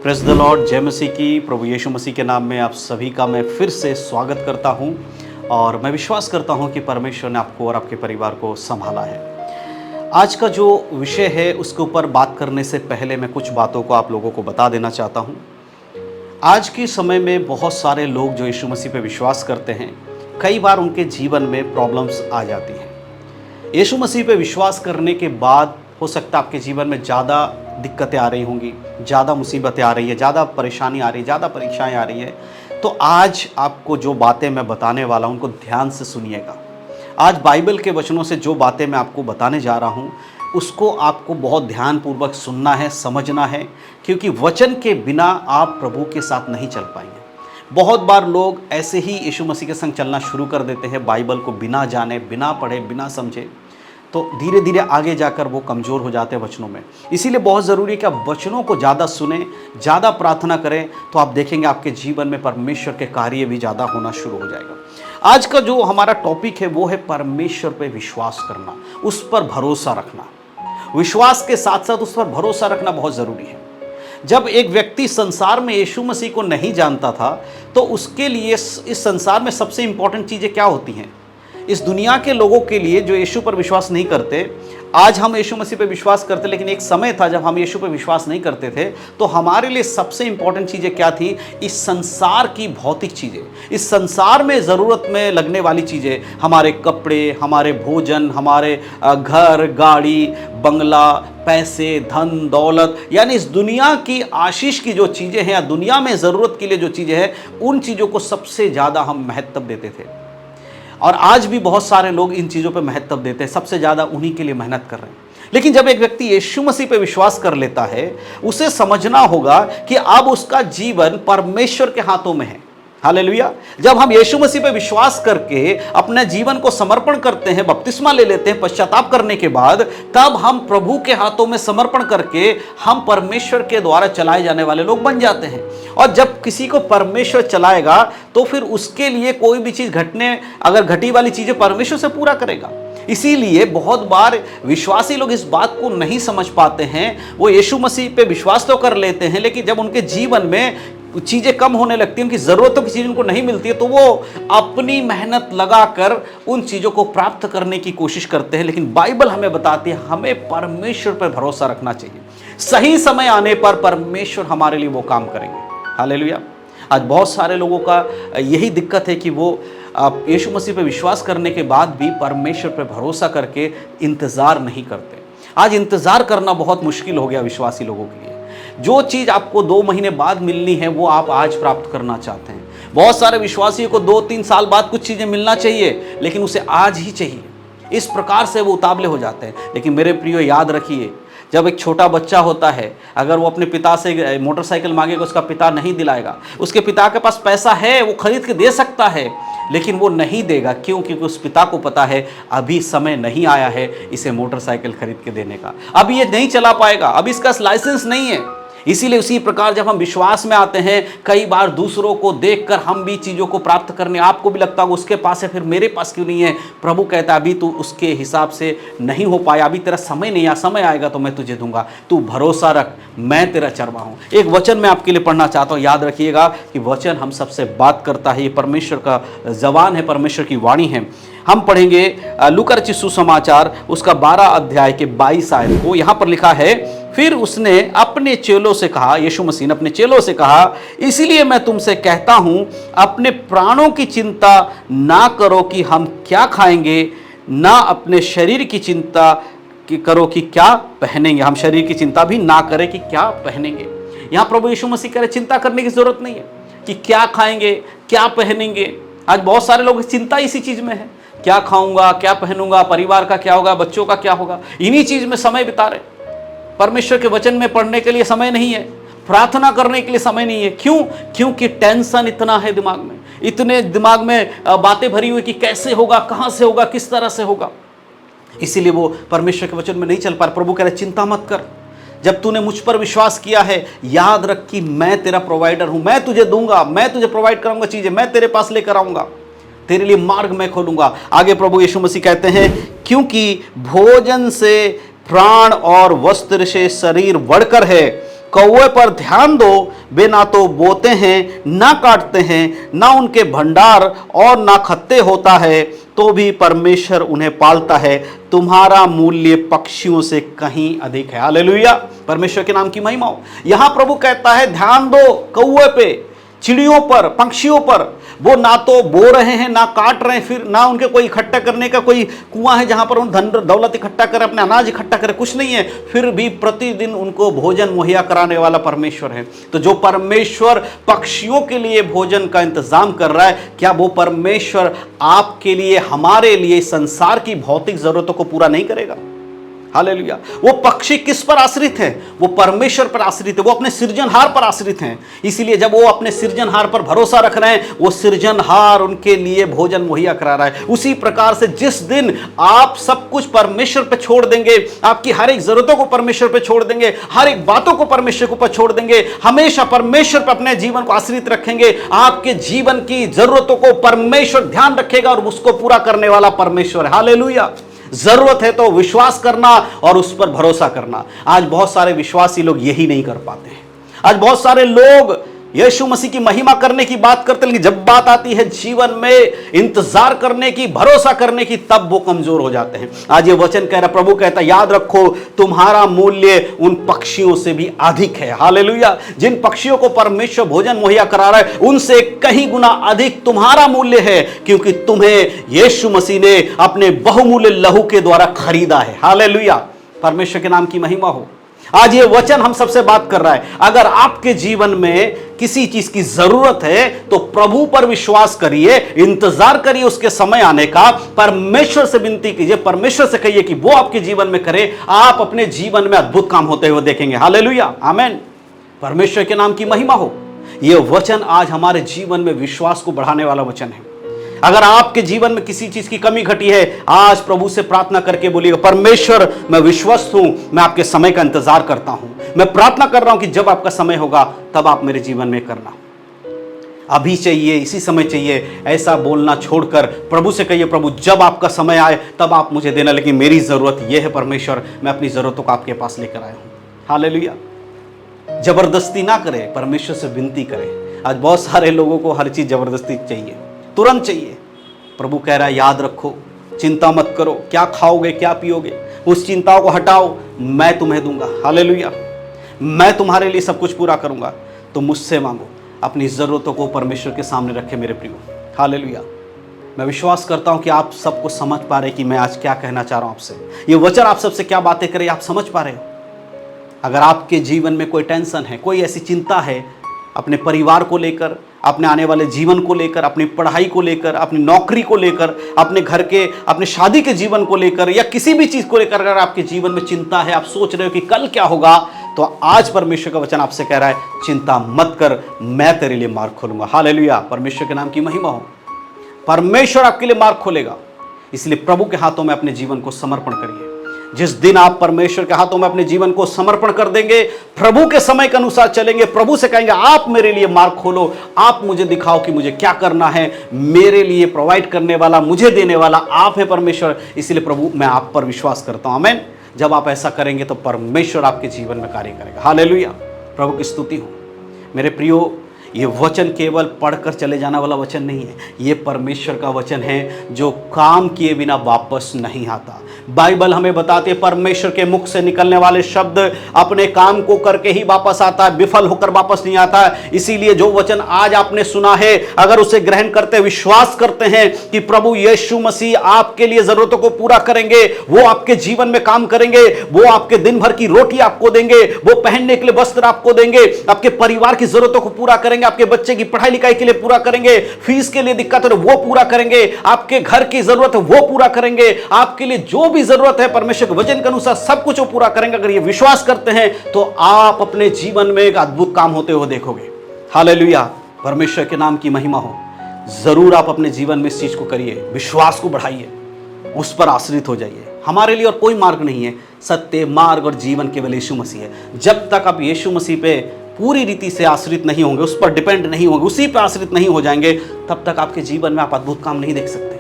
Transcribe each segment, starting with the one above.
Praise the Lord. जय मसीह की। प्रभु यीशु मसीह के नाम में आप सभी का मैं फिर से स्वागत करता हूं और मैं विश्वास करता हूं कि परमेश्वर ने आपको और आपके परिवार को संभाला है। आज का जो विषय है उसके ऊपर बात करने से पहले मैं कुछ बातों को आप लोगों को बता देना चाहता हूं। आज के समय में बहुत सारे लोग जो यीशु मसीह पे विश्वास करते हैं, कई बार उनके जीवन में प्रॉब्लम्स आ जाती हैं। यीशु मसीह पे विश्वास करने के बाद हो सकता है आपके जीवन में ज़्यादा दिक्कतें आ रही होंगी, ज़्यादा मुसीबतें आ रही है, ज़्यादा परेशानी आ रही है, ज़्यादा परीक्षाएं आ रही है। तो आज आपको जो बातें मैं बताने वाला हूं उनको ध्यान से सुनिएगा। आज बाइबल के वचनों से जो बातें मैं आपको बताने जा रहा हूं उसको आपको बहुत ध्यानपूर्वक सुनना है, समझना है, क्योंकि वचन के बिना आप प्रभु के साथ नहीं चल पाएंगे। बहुत बार लोग ऐसे ही यीशु मसीह के संग चलना शुरू कर देते हैं, बाइबल को बिना जाने, बिना पढ़े, बिना समझे, तो धीरे धीरे आगे जाकर वो कमज़ोर हो जाते हैं वचनों में। इसीलिए बहुत ज़रूरी है कि आप वचनों को ज़्यादा सुने, ज़्यादा प्रार्थना करें, तो आप देखेंगे आपके जीवन में परमेश्वर के कार्य भी ज़्यादा होना शुरू हो जाएगा। आज का जो हमारा टॉपिक है वो है परमेश्वर पे विश्वास करना, उस पर भरोसा रखना। विश्वास के साथ साथ उस पर भरोसा रखना बहुत ज़रूरी है। जब एक व्यक्ति संसार में यीशु मसीह को नहीं जानता था तो उसके लिए इस संसार में सबसे इंपॉर्टेंट चीज़ें क्या होती हैं? इस दुनिया के लोगों के लिए जो यीशु पर विश्वास नहीं करते, आज हम यीशु मसीह पे विश्वास करते, लेकिन एक समय था जब हम यीशु पे विश्वास नहीं करते थे, तो हमारे लिए सबसे इंपॉर्टेंट चीज़ें क्या थी? इस संसार की भौतिक चीज़ें, इस संसार में ज़रूरत में लगने वाली चीज़ें, हमारे कपड़े, हमारे भोजन, हमारे घर, गाड़ी, बंगला, पैसे, धन दौलत, यानी इस दुनिया की आशीष की जो चीज़ें हैं या दुनिया में ज़रूरत के लिए जो चीज़ें हैं, उन चीज़ों को सबसे ज़्यादा हम महत्व देते थे। और आज भी बहुत सारे लोग इन चीज़ों पे महत्व देते हैं, सबसे ज़्यादा उन्हीं के लिए मेहनत कर रहे हैं। लेकिन जब एक व्यक्ति यीशु मसीह पे विश्वास कर लेता है, उसे समझना होगा कि अब उसका जीवन परमेश्वर के हाथों में है। हालेलुया। जब हम यीशु मसीह पे विश्वास करके अपने जीवन को समर्पण करते हैं, बपतिस्मा ले लेते हैं, पश्चाताप करने के बाद, तब हम प्रभु के हाथों में समर्पण करके हम परमेश्वर के द्वारा चलाए जाने वाले लोग बन जाते हैं। और जब किसी को परमेश्वर चलाएगा तो फिर उसके लिए कोई भी चीज़ अगर घटी वाली चीज़ें परमेश्वर से पूरा करेगा। इसीलिए बहुत बार विश्वासी लोग इस बात को नहीं समझ पाते हैं। वो यीशु मसीह पे विश्वास तो कर लेते हैं, लेकिन जब उनके जीवन में चीज़ें कम होने लगती हैं, उनकी ज़रूरतों की चीज़ उनको नहीं मिलती है, तो वो अपनी मेहनत लगाकर उन चीज़ों को प्राप्त करने की कोशिश करते हैं। लेकिन बाइबल हमें बताती है हमें परमेश्वर पर भरोसा रखना चाहिए। सही समय आने पर परमेश्वर हमारे लिए वो काम करेंगे। हालेलुया। आज बहुत सारे लोगों का यही दिक्कत है कि वो यीशु मसीह पर विश्वास करने के बाद भी परमेश्वर पर भरोसा करके इंतज़ार नहीं करते। आज इंतज़ार करना बहुत मुश्किल हो गया विश्वासी लोगों के लिए। जो चीज़ आपको 2 महीने बाद मिलनी है वो आप आज प्राप्त करना चाहते हैं। बहुत सारे विश्वासियों को 2-3 साल बाद कुछ चीज़ें मिलना चाहिए, लेकिन उसे आज ही चाहिए। इस प्रकार से वो उतावले हो जाते हैं। लेकिन मेरे प्रियो, याद रखिए, जब एक छोटा बच्चा होता है, अगर वो अपने पिता से मोटरसाइकिल मांगेगा, उसका पिता नहीं दिलाएगा। उसके पिता के पास पैसा है, वो खरीद के दे सकता है, लेकिन वो नहीं देगा। क्यों? क्योंकि उस पिता को पता है अभी समय नहीं आया है इसे मोटरसाइकिल खरीद के देने का, अभी ये नहीं चला पाएगा, अभी इसका लाइसेंस नहीं है। इसीलिए उसी प्रकार जब हम विश्वास में आते हैं, कई बार दूसरों को देखकर हम भी चीज़ों को प्राप्त करने, आपको भी लगता है उसके पास है, फिर मेरे पास क्यों नहीं है? प्रभु कहता है अभी तू उसके हिसाब से नहीं हो पाया, अभी तेरा समय नहीं आया, समय आएगा तो मैं तुझे दूंगा, तू भरोसा रख, मैं तेरा चरवाहा हूँ। एक वचन मैं आपके लिए पढ़ना चाहता हूँ। याद रखिएगा कि वचन हम सबसे बात करता है, ये परमेश्वर का जबान है, परमेश्वर की वाणी है। हम पढ़ेंगे लूका रचित सुसमाचार उसका 12 अध्याय के 22 आयत को। यहाँ पर लिखा है, फिर उसने अपने चेलों से कहा, यीशु मसीह ने अपने चेलों से कहा, इसलिए मैं तुमसे कहता हूँ अपने प्राणों की चिंता ना करो कि हम क्या खाएंगे, ना अपने शरीर की चिंता करो कि क्या पहनेंगे। हम शरीर की चिंता भी ना करें कि क्या पहनेंगे। यहाँ प्रभु यीशु मसीह कह रहे चिंता करने की जरूरत नहीं है कि क्या खाएंगे, क्या पहनेंगे। आज बहुत सारे लोग चिंता इसी चीज़ में है, क्या खाऊंगा, क्या पहनूंगा, परिवार का क्या होगा, बच्चों का क्या होगा, इन्हीं चीज़ में समय बिता रहे। परमेश्वर के वचन में पढ़ने के लिए समय नहीं है, प्रार्थना करने के लिए समय नहीं है। क्यों? क्योंकि टेंशन इतना है दिमाग में, इतने दिमाग में बातें भरी हुई कि कैसे होगा, कहाँ से होगा, किस तरह से होगा। इसीलिए वो परमेश्वर के वचन में नहीं चल पा रहे। प्रभु कह रहे चिंता मत कर, जब तूने मुझ पर विश्वास किया है, याद रख कि मैं तेरा प्रोवाइडर हूं, मैं तुझे दूंगा, मैं तुझे प्रोवाइड कराऊंगा चीजें, मैं तेरे पास लेकर आऊंगा, तेरे लिए मार्ग मैं खोलूंगा। आगे प्रभु यीशु मसीह कहते हैं, क्योंकि भोजन से प्राण और वस्त्र से शरीर बढ़कर है, कौवे पर ध्यान दो, वे ना तो बोते हैं ना काटते हैं, ना उनके भंडार और ना खत्ते होता है, तो भी परमेश्वर उन्हें पालता है। तुम्हारा मूल्य पक्षियों से कहीं अधिक है। हालेलुया, परमेश्वर के नाम की महिमा हो। यहां प्रभु कहता है ध्यान दो कौवे पे, चिड़ियों पर, पंक्षियों पर। वो ना तो बो रहे हैं ना काट रहे हैं, फिर ना उनके कोई इकट्ठा करने का कोई कुआं है जहां पर उन धन दौलत इकट्ठा करे, अपने अनाज इकट्ठा करे, कुछ नहीं है। फिर भी प्रतिदिन उनको भोजन मुहैया कराने वाला परमेश्वर है। तो जो परमेश्वर पक्षियों के लिए भोजन का इंतजाम कर रहा है, क्या वो परमेश्वर आपके लिए, हमारे लिए संसार की भौतिक जरूरतों को पूरा नहीं करेगा? हालेलुया। वो पक्षी किस पर आश्रित है? वो परमेश्वर पर आश्रित है, वो अपने सृजनहार पर आश्रित हैं। इसीलिए जब वो अपने सृजनहार पर भरोसा रख रहे हैं, वो सृजनहार उनके लिए भोजन मुहैया करा रहा है। उसी प्रकार से जिस दिन आप सब कुछ परमेश्वर पर छोड़ देंगे, आपकी हर एक जरूरतों को परमेश्वर पर छोड़ देंगे, हर एक बातों को परमेश्वर के ऊपर छोड़ देंगे, हमेशा परमेश्वर पर अपने जीवन को आश्रित रखेंगे, आपके जीवन की जरूरतों को परमेश्वर ध्यान रखेगा और उसको पूरा करने वाला परमेश्वर है। हालेलुया। जरूरत है तो विश्वास करना और उस पर भरोसा करना। आज बहुत सारे विश्वासी लोग यही नहीं कर पाते हैं। आज बहुत सारे लोग यीशु मसीह की महिमा करने की बात करते हैं, लेकिन जब बात आती है जीवन में इंतजार करने की, भरोसा करने की, तब वो कमजोर हो जाते हैं। आज ये वचन कह रहा, प्रभु कहता है याद रखो तुम्हारा मूल्य उन पक्षियों से भी अधिक है। हालेलुया। जिन पक्षियों को परमेश्वर भोजन मुहैया करा रहा है, उनसे कहीं गुना अधिक तुम्हारा मूल्य है, क्योंकि तुम्हें यीशु मसीह ने अपने बहुमूल्य लहू के द्वारा खरीदा है। हालेलुया, परमेश्वर के नाम की महिमा हो। आज ये वचन हम सबसे बात कर रहा है। अगर आपके जीवन में किसी चीज की जरूरत है तो प्रभु पर विश्वास करिए, इंतजार करिए उसके समय आने का। परमेश्वर से विनती कीजिए, परमेश्वर से कहिए कि वो आपके जीवन में करे। आप अपने जीवन में अद्भुत काम होते हुए देखेंगे। हालेलुया, आमेन। परमेश्वर के नाम की महिमा हो। यह वचन आज हमारे जीवन में विश्वास को बढ़ाने वाला वचन है। अगर आपके जीवन में किसी चीज की कमी घटी है, आज प्रभु से प्रार्थना करके बोलिएगा परमेश्वर मैं विश्वस्त हूं, मैं आपके समय का इंतजार करता हूं। मैं प्रार्थना कर रहा हूं कि जब आपका समय होगा तब आप मेरे जीवन में करना। अभी चाहिए, इसी समय चाहिए, ऐसा बोलना छोड़कर प्रभु से कहिए प्रभु जब आपका समय आए तब आप मुझे देना, लेकिन मेरी जरूरत यह है परमेश्वर, मैं अपनी जरूरतों को आपके पास लेकर आया हूं। हालेलुया। जबरदस्ती ना करें, परमेश्वर से विनती करें। आज बहुत सारे लोगों को हर चीज जबरदस्ती चाहिए, तुरंत चाहिए। प्रभु कह रहा है याद रखो, चिंता मत करो, क्या खाओगे क्या पियोगे, उस चिंताओं को हटाओ, मैं तुम्हें दूंगा। हालेलुया। मैं तुम्हारे लिए सब कुछ पूरा करूंगा। तो मुझसे मांगो, अपनी ज़रूरतों को परमेश्वर के सामने रखें मेरे प्रियो। हालेलुया। मैं विश्वास करता हूं कि आप सबको समझ पा रहे कि मैं आज क्या कहना चाह रहा हूं आपसे। ये वचन आप सबसे क्या बातें करे आप समझ पा रहे हो। अगर आपके जीवन में कोई टेंशन है, कोई ऐसी चिंता है अपने परिवार को लेकर, अपने आने वाले जीवन को लेकर, अपनी पढ़ाई को लेकर, अपनी नौकरी को लेकर, अपने घर के, अपने शादी के जीवन को लेकर, या किसी भी चीज़ को लेकर अगर आपके जीवन में चिंता है, आप सोच रहे हो कि कल क्या होगा, तो आज परमेश्वर का वचन आपसे कह रहा है चिंता मत कर, मैं तेरे लिए मार्ग खोलूंगा। हालेलुया। परमेश्वर के नाम की महिमा हो। परमेश्वर आपके लिए मार्ग खोलेगा। इसलिए प्रभु के हाथों में अपने जीवन को समर्पण करिए। जिस दिन आप परमेश्वर के हाथों में अपने जीवन को समर्पण कर देंगे, प्रभु के समय के अनुसार चलेंगे, प्रभु से कहेंगे आप मेरे लिए मार्ग खोलो, आप मुझे दिखाओ कि मुझे क्या करना है, मेरे लिए प्रोवाइड करने वाला, मुझे देने वाला आप है परमेश्वर। इसलिए प्रभु मैं आप पर विश्वास करता हूं। आमीन। जब आप ऐसा करेंगे तो परमेश्वर आपके जीवन में कार्य करेगा। हालेलुया। प्रभु की स्तुति हो। मेरे प्रियो, ये वचन केवल पढ़कर चले जाने वाला वचन नहीं है, ये परमेश्वर का वचन है जो काम किए बिना वापस नहीं आता। बाइबल हमें बताती है परमेश्वर के मुख से निकलने वाले शब्द अपने काम को करके ही वापस आता है, विफल होकर वापस नहीं आता। इसीलिए जो वचन आज आपने सुना है, अगर उसे ग्रहण करते, विश्वास करते हैं कि प्रभु यीशु मसीह आपके लिए जरूरतों को पूरा करेंगे, वो आपके जीवन में काम करेंगे, वो आपके दिन भर की रोटी आपको देंगे, वो पहनने के लिए वस्त्र आपको देंगे, आपके परिवार की जरूरतों को पूरा करेंगे, आपके बच्चे की पढ़ाई लिखाई के लिए पूरा करेंगे, फीस के लिए दिक्कत है वो पूरा करेंगे, आपके घर की जरूरत है वो पूरा करेंगे, आपके लिए जो भी जरूरत है परमेश्वर के वचन के अनुसार सब कुछ वो पूरा करेंगे। अगर ये विश्वास करते हैं तो आप अपने जीवन में एक अद्भुत काम होते हुए देखोगे। हालेलुया। परमेश्वर के नाम की महिमा हो। जरूर आप अपने जीवन में इस चीज को करिए, विश्वास को बढ़ाइए, उस पर आश्रित हो जाइए। हमारे लिए और कोई मार्ग नहीं है, सत्य, मार्ग और जीवन केवल यीशु मसीह है। जब तक आप यीशु मसीह पे पूरी रीति से आश्रित नहीं होंगे, उस पर डिपेंड नहीं होंगे, उसी पर आश्रित नहीं हो जाएंगे, तब तक आपके जीवन में आप अद्भुत काम नहीं देख सकते।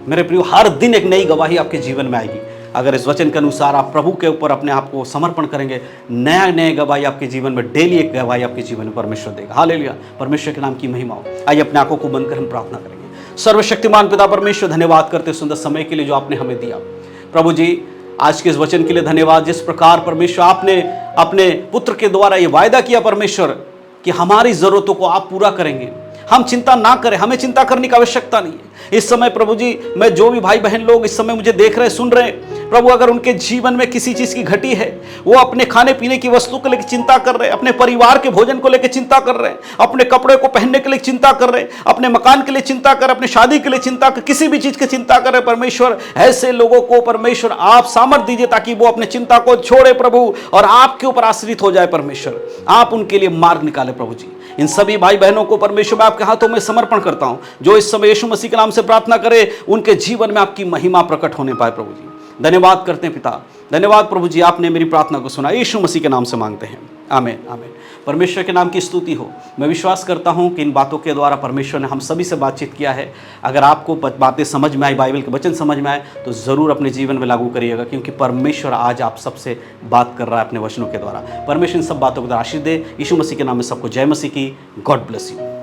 मेरे प्रियो, हर दिन एक नई गवाही आपके जीवन में आएगी। अगर इस वचन के अनुसार आप प्रभु के ऊपर अपने आप को समर्पण करेंगे, नया नया गवाही आपके जीवन में, डेली एक गवाही आपके जीवन में परमेश्वर देगा। हालेलुया, परमेश्वर के नाम की महिमा हो। आइए अपने आंखों को बंद कर हम प्रार्थना करेंगे। सर्वशक्तिमान पिता परमेश्वर, धन्यवाद करते सुंदर समय के लिए जो आपने हमें दिया। प्रभु जी, आज के इस वचन के लिए धन्यवाद। जिस प्रकार परमेश्वर आपने अपने पुत्र के द्वारा ये वायदा किया परमेश्वर कि हमारी ज़रूरतों को आप पूरा करेंगे, हम चिंता ना करें, हमें चिंता करने की आवश्यकता नहीं है। इस समय प्रभु जी, मैं जो भी भाई बहन लोग इस समय मुझे देख रहे सुन रहे हैं प्रभु, अगर उनके जीवन में किसी चीज़ की घटी है, वो अपने खाने पीने की वस्तु को लेकर चिंता कर रहे हैं, अपने परिवार के भोजन को लेकर चिंता कर रहे हैं, अपने कपड़े को पहनने के लिए चिंता कर रहे हैं, अपने मकान के लिए चिंता कर रहे हैं, अपने शादी के लिए चिंता कर, किसी भी चीज़ की चिंता कर रहे हैं परमेश्वर, ऐसे लोगों को परमेश्वर आप सामर्थ दीजिए ताकि वो अपने चिंता को छोड़े प्रभु और आपके ऊपर आश्रित हो जाए परमेश्वर। आप उनके लिए मार्ग निकाले प्रभु जी। इन सभी भाई बहनों को परमेश्वर मैं आपके हाथों में समर्पण करता हूं, जो इस समय यीशु मसीह के नाम से प्रार्थना करे, उनके जीवन में आपकी महिमा प्रकट होने पाए प्रभु जी। धन्यवाद करते हैं पिता, धन्यवाद प्रभु जी, आपने मेरी प्रार्थना को सुना। यीशु मसीह के नाम से मांगते हैं, आमीन आमीन। परमेश्वर के नाम की स्तुति हो। मैं विश्वास करता हूं कि इन बातों के द्वारा परमेश्वर ने हम सभी से बातचीत किया है। अगर आपको बातें समझ में आई, बाइबल के वचन समझ में आए, तो ज़रूर अपने जीवन में लागू करिएगा, क्योंकि परमेश्वर आज आप सबसे बात कर रहा है अपने वचनों के द्वारा। परमेश्वर इन सब बातों को आशीष दे। यीशु मसीह के नाम में सबको जय मसीह की। God bless you.